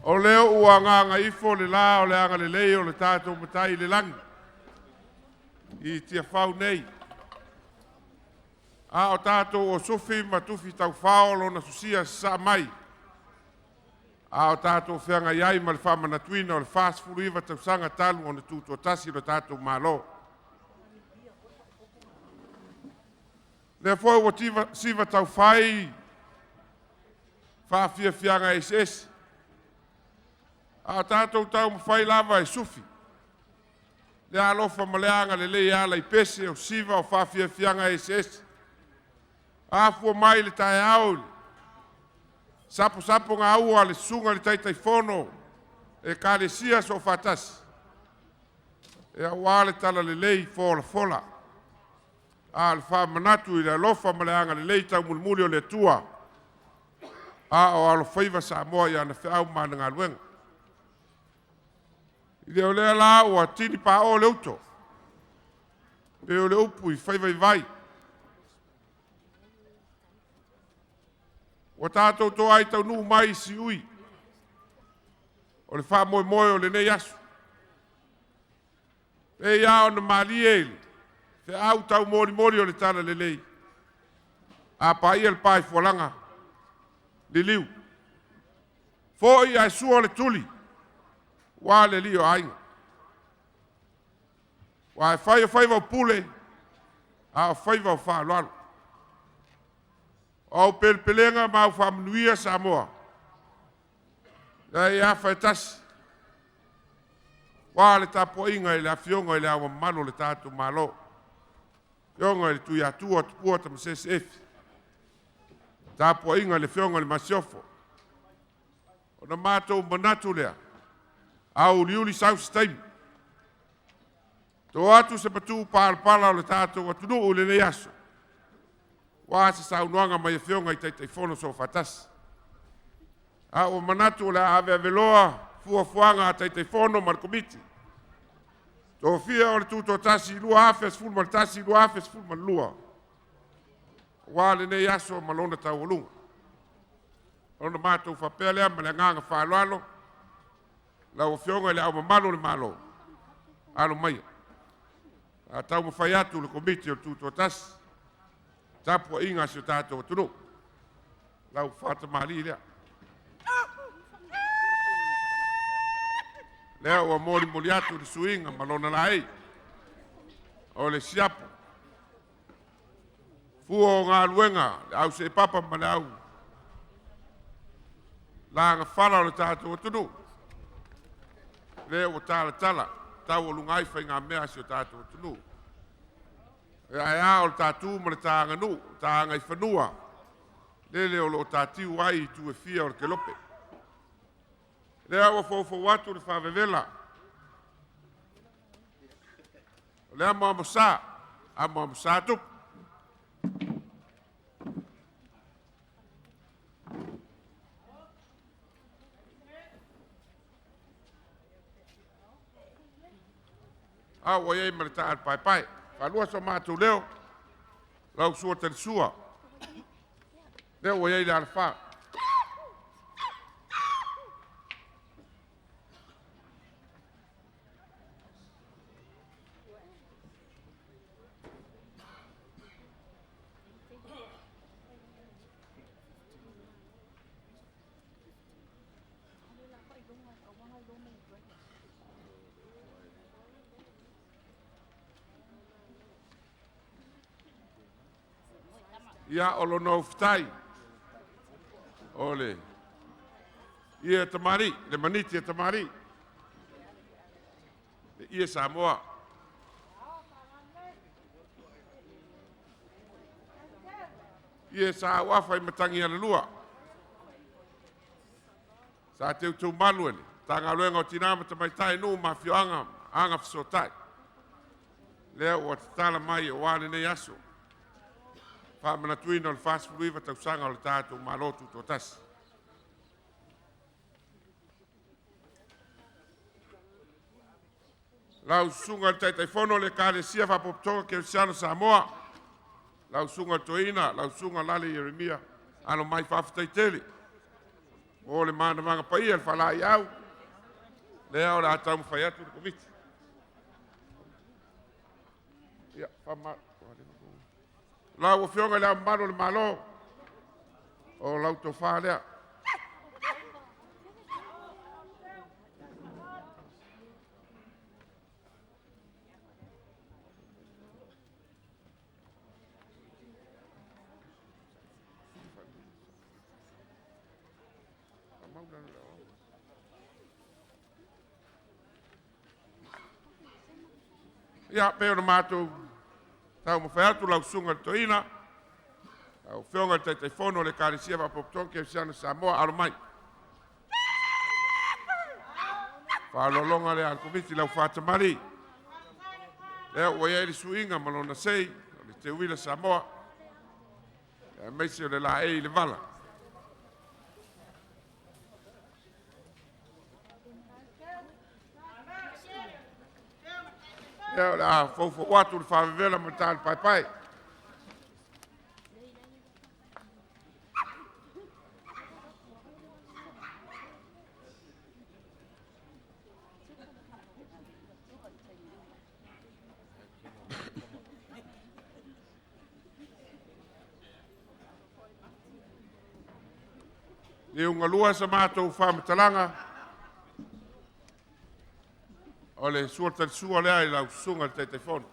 O leo ua nganga ifo le la o le anga le lei o le tātou matai le langi. I tia whau nei. A o tātou o sufi ma tufi tau whaolo na susia sa mai. A o tātou whianga iai ma le whamana tuina o le fast food iwa tau sanga talu o le tūtua tasi o le tātou malo. Le fwoi o siva tau whai whawhia whianga SS. A o tātou tau mwhai lava e sufi. Le alofa ma le anga le lei ala I pese o siva o whawhia whianga SS. A fua mai le tae au. Sapo ngā ua le sunga le taitai whono. E ka le sia so whatas. E a wale tala le lei fola fola. A le wha manatu I le alofa ma le anga le lei tau mulmuli o le tua. A o alo whaiva sa moa I ana whiau mana ngā luenga. I leo lea la ua tini pa o le uto. Pe o le upu I whaiva I vai. O tātou tō ai tau nuu mai si ui. O le wha moe moe o le nei asu. E ia o na mali ele. Te au tau mori mori o le tala le lei. A pa ia le pai fualanga. Le liu. Fo I ai sua le tuli. Wa le lio ainga. Wa e whaiva o pule. A o whaiva o wha loalo. O pelpelenga mau whamanuia Samoa. Ia ia whaitasi. Wa le tapo inga I le awhionga I le awa mano le tātou malo. Fionga I le tui atua tupua ta masese efi. Tapo inga le fionga le masiofo. O na mātou manatu lea. Au liuli sau staimi. Tō atu se patu pāla o le tātou atunu o le nei aso. Wa se sa unuanga mai whionga I teitai whono so whatas. A o manatu le ave veloa fua fuanga a teitai whono mar komiti. Tō fia o le tūtō tasi lua hafes ful mar tasi lua hafes ful mar lua. Wa le nei aso malona tau olunga. Ona mātou whapelea ma le nganga whaloalo. La o whionga le au mamalo le malo. Alo mai. A tau mawhai atu le komiti o tūtō tasi. Tapu inga si o tātou tunu. Lau whata mali lea. Lea ua mori mori atu le suinga malona la ei. O le siapo. Fua o ngā luenga. Le au se papa ma le au. La ngā whala o le tātou tunu. Lea ua tala tala. Tau o lungai whai ngā mea si o tātou tunu. E ai o le tātū ma le tāanga nu, tāanga I whanua. Lele o lo tātiu ai I tu e fia o le kelope. Lea ua fōfau atu le whawewela. Lea mua mosa, a mua mosa tup. A ua iei ma le tāa pai pai. Alua so mātou leo, lau sua tari sua. Leo o iei le alfa. Ia o lo nou fitai. Ole. Ia tamari, le maniti tamari. Ia Samoa. Ia sa wafa I matangi ana lua. Sa teu tau malu ele. Tanga luenga o tinama tamai tai nu ma fio anga fisotai. Lea ua tala mai o wane nei aso. Wha manatuina o le fast food iwa tau sanga o le tātou malotu tō tasi. Lau sunga le taitai whono le kāre sia whapoptonga ke Siano Samoa. Lau sunga toina, lau sunga lale Jeremia, ano mai whawhatai tele. O le manamanga pa ia le whalai au. Lea o le atau mwhai atu le komiti. Ia, whama. Lau o whionga lea mbaro le malo. O lau tō wha lea. Ia, peo na mātou. Tau mwhai atu lau sunga le toina. Au whionga le taifono le kārisia wa poptonke e siana Samoa alo mai. Whalolonga le al komiti lau whatamari. Lea ua ia ili suinga malona sei. Le te uila Samoa. Meisi o le la e le vala. Ia le a fofo watu le whawewela mo tāle pai pai. Ni unga lua sa mātou whamatalanga. O le sua sua lea I lau sunga le telefon.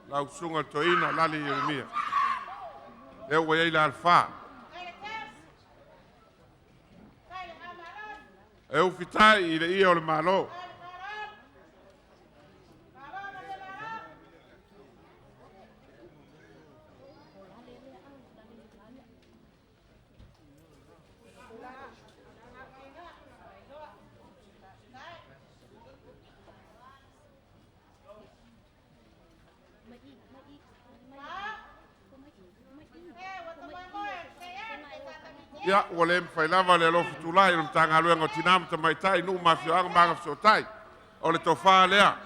Lau sunga le toina lali Jeremia. E ua iei la alfa. E ufitai I le ia o le malo. Ia, ua le mwhailava le alofu tūlai na mtanga aluenga o tinam ta maitai nu mafio anga manga fiotai. O le tofa lea.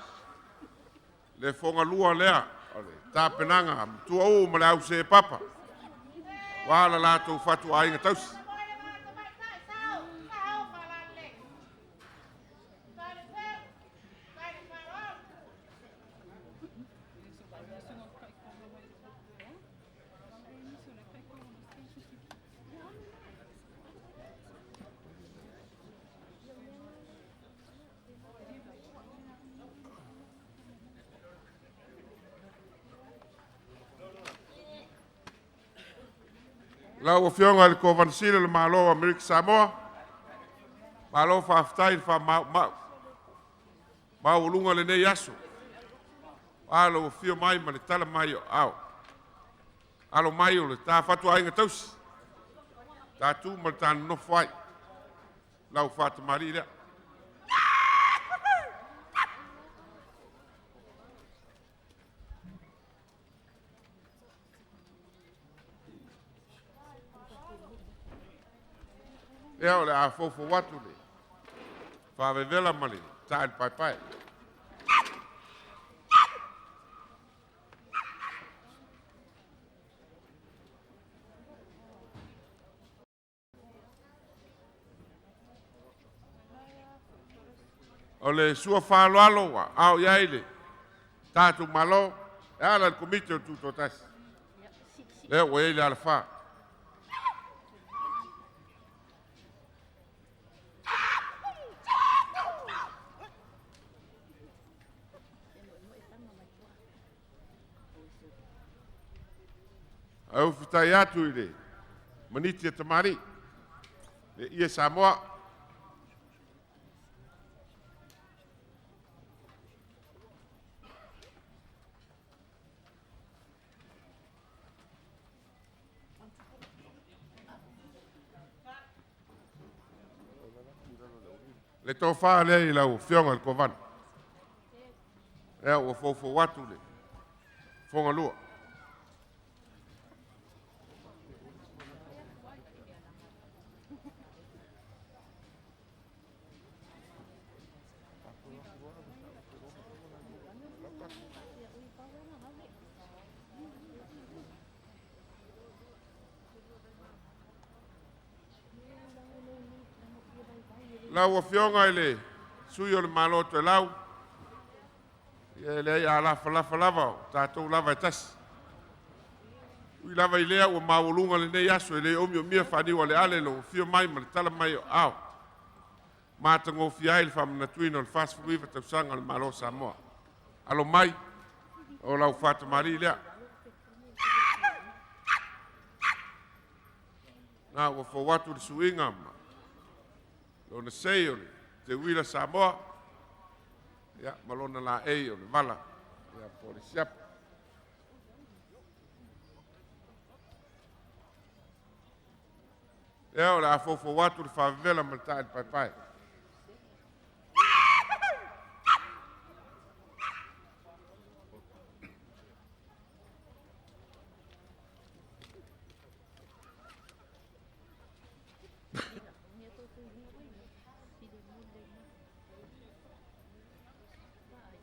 Le fonga lua lea. O le tāpenanga. Tua u ma le au se papa. Wala lātou fatu a inga tausi. Lau o fionga le ko vansile le malo Amerika Samoa. Malo whaftai wha mau ulunga le nei aso. Alo o fio mai ma le tala mai o au. Alo mai o le tā whatu ainga tausi. Tā tū ma le tāna no whai. Lau whata mari rea. Ea o le a fofo watu le. Whawewela mali, tāi pai pai. O le sua whaloalo wa, au iaile. Tātu malo, e ala le komite o tūto tasi. Lea o eile ala wha. Au fitai atu I le maniti e tamari. Le ia Samoa. Le tō wha lea I lau whionga le kovana. Ea ua fofo watu le. Whonga lua. lau fionga ele sui o le malo to lau ia le ia lava tatou lava tasi ui lava ilea ua maulunga le nei aso ele omi o mia whaniwa le ale lo fio mai ma le tala mai o au mātango fiai le whamanatuina o le fast food iwa tausanga le malo Samoa alo mai o lau whatamari lea na ua whawatu le suinga ma lo na sei o le te wila Samoa ia malona la ei o le vala ia po le siapa ia o le a whawatu le whawela ma le tae le pai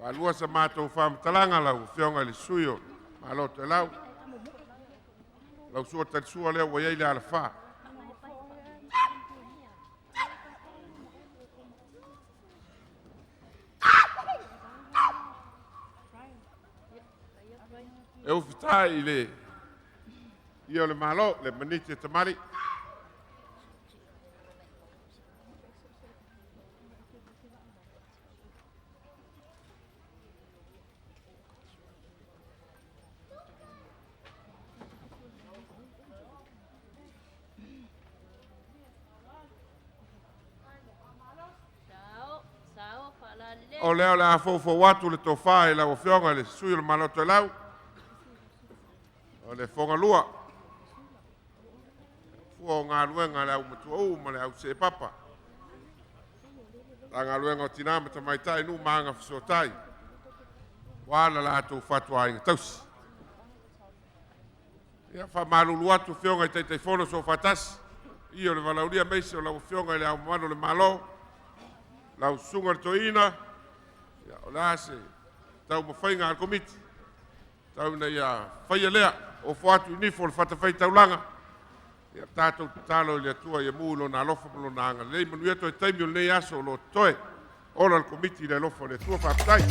Alua sa mātou whamatalanga lau, whionga le suio, malo te lau. Lau sua tari sua leo wa iei le ala wha. E ufitai le, ia le malo, le maniti e tamari. O leo le a fofo watu le tofa e la o fionga le sui le maloto e lau. O le fonga lua. Fua o ngā luenga le au matua u ma le au se papa. La ngā luenga o tinama ta mai tai nu maanga fiso tai. Wala la atu fatua inga tausi. Ia fa malulu atu fionga i teitei fono so fatasi. Io le valauria meise o la o fionga le au mano le malo. Lau sunga toina. Ya ola se tau mo fainga al komiti tau na ya faia lea o fatu ni fo fata fai tau langa ya tato talo le tua ya mulo na lofa lo nanga le manu yeto e taimi o le aso lo toe ola al komiti le lofa le tua fa tai